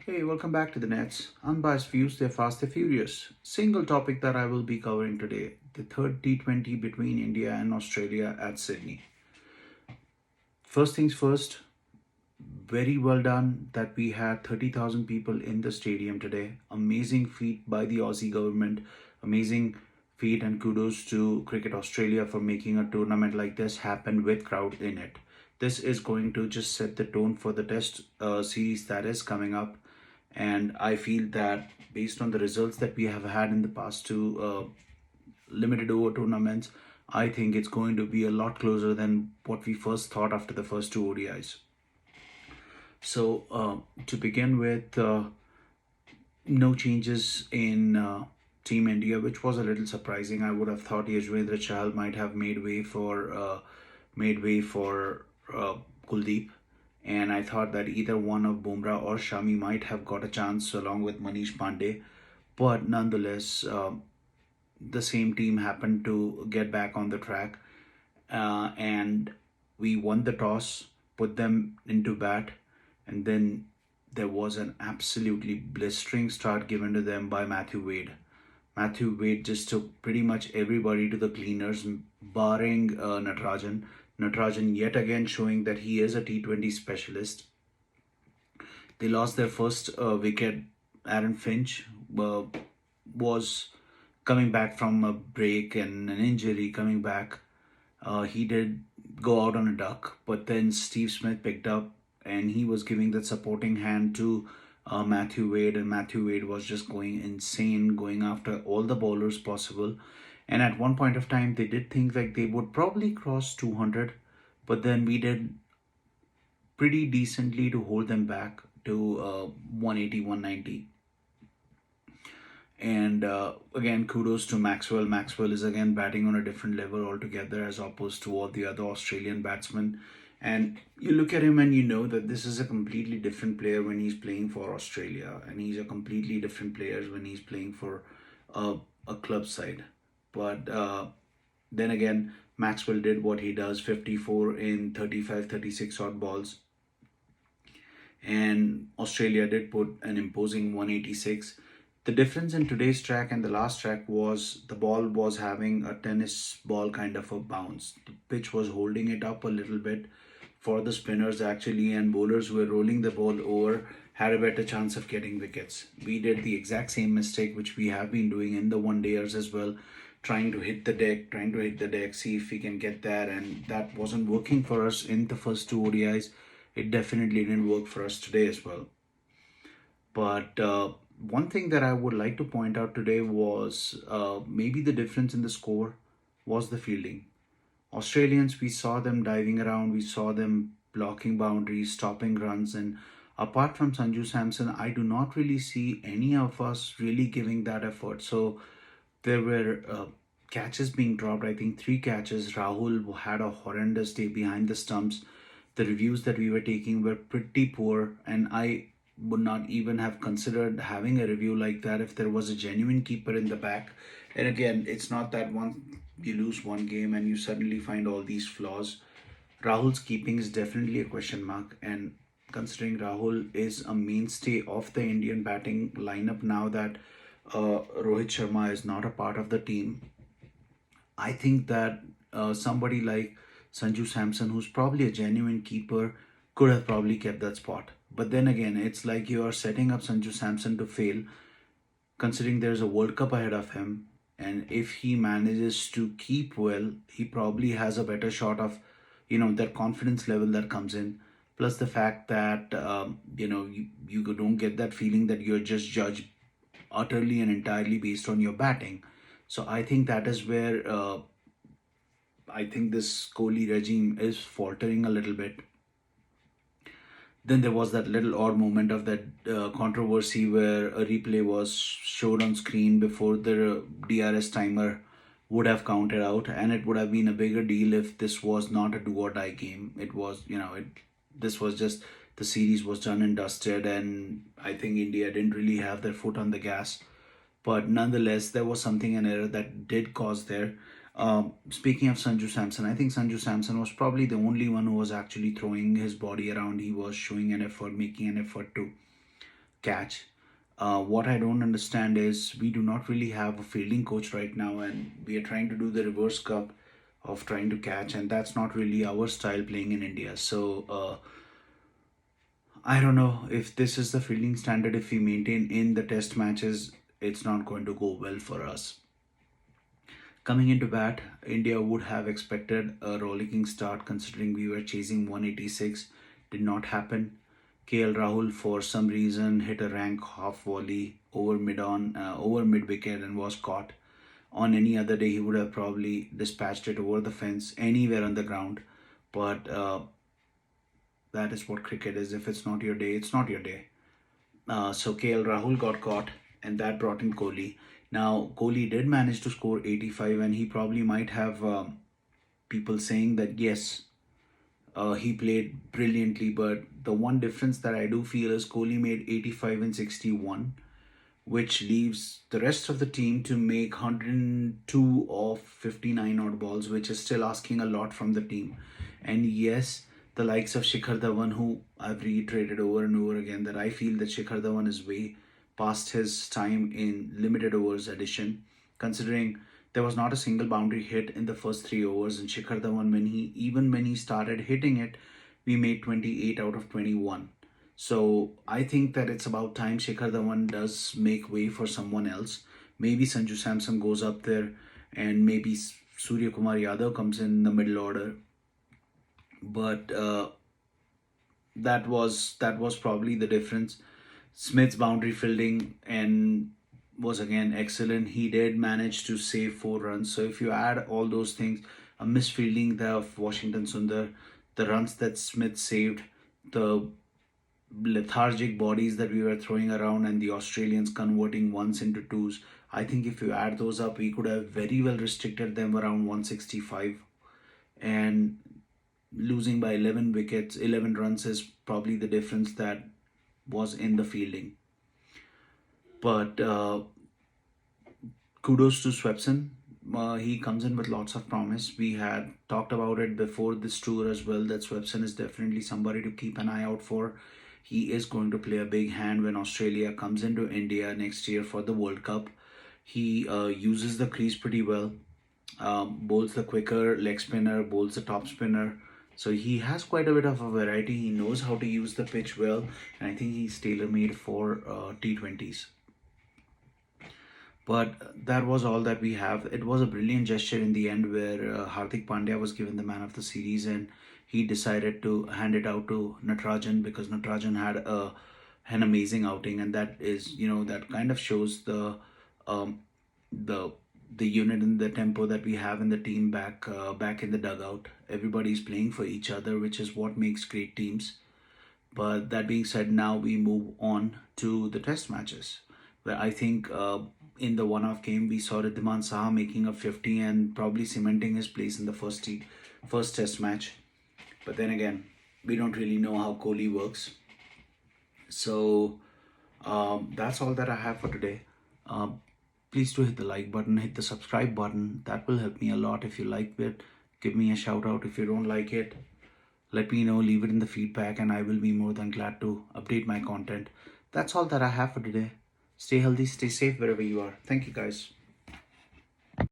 Hey, welcome back to the Nets. Unbiased views, they're fast, they're furious. Single topic that I will be covering today, the third T20 between India and Australia at Sydney. First things first, very well done that we had 30,000 people in the stadium today. Amazing feat by the Aussie government. Amazing feat and kudos to Cricket Australia for making a tournament like this happen with crowd in it. This is going to just set the tone for the test series that is coming up. And I feel that based on the results that we have had in the past two limited over tournaments, I think it's going to be a lot closer than what we first thought after the first two ODIs. So, to begin with, no changes in Team India, which was a little surprising. I would have thought Yajwendra Chahal might have made way for Kuldeep, and I thought that either one of Bumrah or Shami might have got a chance along with Manish Pandey, but nonetheless, the same team happened to get back on the track, and we won the toss, put them into bat, and then there was an absolutely blistering start given to them by Matthew Wade. Matthew Wade just took pretty much everybody to the cleaners, barring Natarajan. Natarajan yet again showing that he is a T20 specialist. They lost their first wicket. Aaron Finch was coming back from a break and an injury coming back. He did go out on a duck, but then Steve Smith picked up and he was giving that supporting hand to Matthew Wade, and Matthew Wade was just going insane, going after all the bowlers possible. And at one point of time, they did think like they would probably cross 200, but then we did pretty decently to hold them back to 180, 190. And again, kudos to Maxwell. Maxwell is again batting on a different level altogether as opposed to all the other Australian batsmen. And you look at him and you know that this is a completely different player when he's playing for Australia, and he's a completely different player when he's playing for a club side. But then again, Maxwell did what he does, 54 in 35, 36 odd balls. And Australia did put an imposing 186. The difference in today's track and the last track was the ball was having a tennis ball kind of a bounce. The pitch was holding it up a little bit for the spinners actually, and bowlers who were rolling the ball over had a better chance of getting wickets. We did the exact same mistake which we have been doing in the one dayers as well, trying to hit the deck, see if we can get that, and that wasn't working for us in the first two ODIs. It definitely didn't work for us today as well. But one thing that I would like to point out today was maybe the difference in the score was the fielding. Australians, we saw them diving around, we saw them blocking boundaries, stopping runs, and apart from Sanju Samson, I do not really see any of us really giving that effort. So there were catches being dropped. I think three catches. Rahul had a horrendous day behind the stumps. The reviews that we were taking were pretty poor, and I would not even have considered having a review like that if there was a genuine keeper in the back. And again, it's not that one you lose one game and you suddenly find all these flaws. Rahul's keeping is definitely a question mark, and considering Rahul is a mainstay of the Indian batting lineup now that Rohit Sharma is not a part of the team, I think that somebody like Sanju Samson, who's probably a genuine keeper, could have probably kept that spot. But then again, it's like you are setting up Sanju Samson to fail, considering there's a World Cup ahead of him. And if he manages to keep well, he probably has a better shot of, that confidence level that comes in. Plus the fact that, you don't get that feeling that you're just judged utterly and entirely based on your batting. So I think that is where I think this Kohli regime is faltering a little bit. Then there was that little odd moment of that controversy where a replay was showed on screen before the DRS timer would have counted out, and it would have been a bigger deal if this was not a do or die game. It was, this was just the series was done and dusted, and I think India didn't really have their foot on the gas. But nonetheless, there was something an error that did cause there. Speaking of Sanju Samson, I think Sanju Samson was probably the only one who was actually throwing his body around. He was showing an effort, making an effort to catch. What I don't understand is we do not really have a fielding coach right now, and we are trying to do the reverse cup of trying to catch, and that's not really our style playing in India. So I don't know if this is the fielding standard. If we maintain in the test matches, it's not going to go well for us. Coming into bat, India would have expected a rollicking start considering we were chasing 186. Did not happen. KL Rahul, for some reason, hit a rank half volley over mid wicket and was caught. On any other day, he would have probably dispatched it over the fence anywhere on the ground. But that is what cricket is. If it's not your day, it's not your day. So KL Rahul got caught, and that brought in Kohli. Now Kohli did manage to score 85, and he probably might have people saying that yes, he played brilliantly. But the one difference that I do feel is Kohli made 85 and 61, which leaves the rest of the team to make 102 of 59 odd balls, which is still asking a lot from the team. And yes, the likes of Shikhar Dhawan, who I've reiterated over and over again that I feel that Shikhar Dhawan is way past his time in limited overs edition, considering there was not a single boundary hit in the first 3 overs. And Shikhar Dhawan, when he started hitting it, we made 28 out of 21. So I think that it's about time Shikhar Dhawan does make way for someone else. Maybe Sanju Samson goes up there, and maybe Surya Kumar Yadav comes in the middle order. But that was probably the difference. Smith's boundary fielding and was again excellent. He did manage to save 4 runs. So if you add all those things, a misfielding there of Washington Sundar, the runs that Smith saved, the lethargic bodies that we were throwing around, and the Australians converting ones into twos. I think if you add those up, we could have very well restricted them around 165. And losing by 11 wickets, 11 runs is probably the difference that was in the fielding. But kudos to Swepson. He comes in with lots of promise. We had talked about it before this tour as well that Swepson is definitely somebody to keep an eye out for. He is going to play a big hand when Australia comes into India next year for the World Cup. He uses the crease pretty well, bowls the quicker leg spinner, bowls the top spinner. So he has quite a bit of a variety. He knows how to use the pitch well, and I think he's tailor made for T20s. But that was all that we have. It was a brilliant gesture in the end where Hardik Pandya was given the man of the series, and he decided to hand it out to Natarajan because Natarajan had an amazing outing, and that is, that kind of shows um, the the unit and the tempo that we have in the team back in the dugout. Everybody's playing for each other, which is what makes great teams. But that being said, now we move on to the test matches, where I think in the one-off game we saw Ridhiman Saha making a 50 and probably cementing his place in the first test match. But then again, we don't really know how Kohli works. So that's all that I have for today. Please do hit the like button, hit the subscribe button. That will help me a lot. If you like it, give me a shout out. If you don't like it, let me know, leave it in the feedback, and I will be more than glad to update my content. That's all that I have for today. Stay healthy, stay safe wherever you are. Thank you, guys.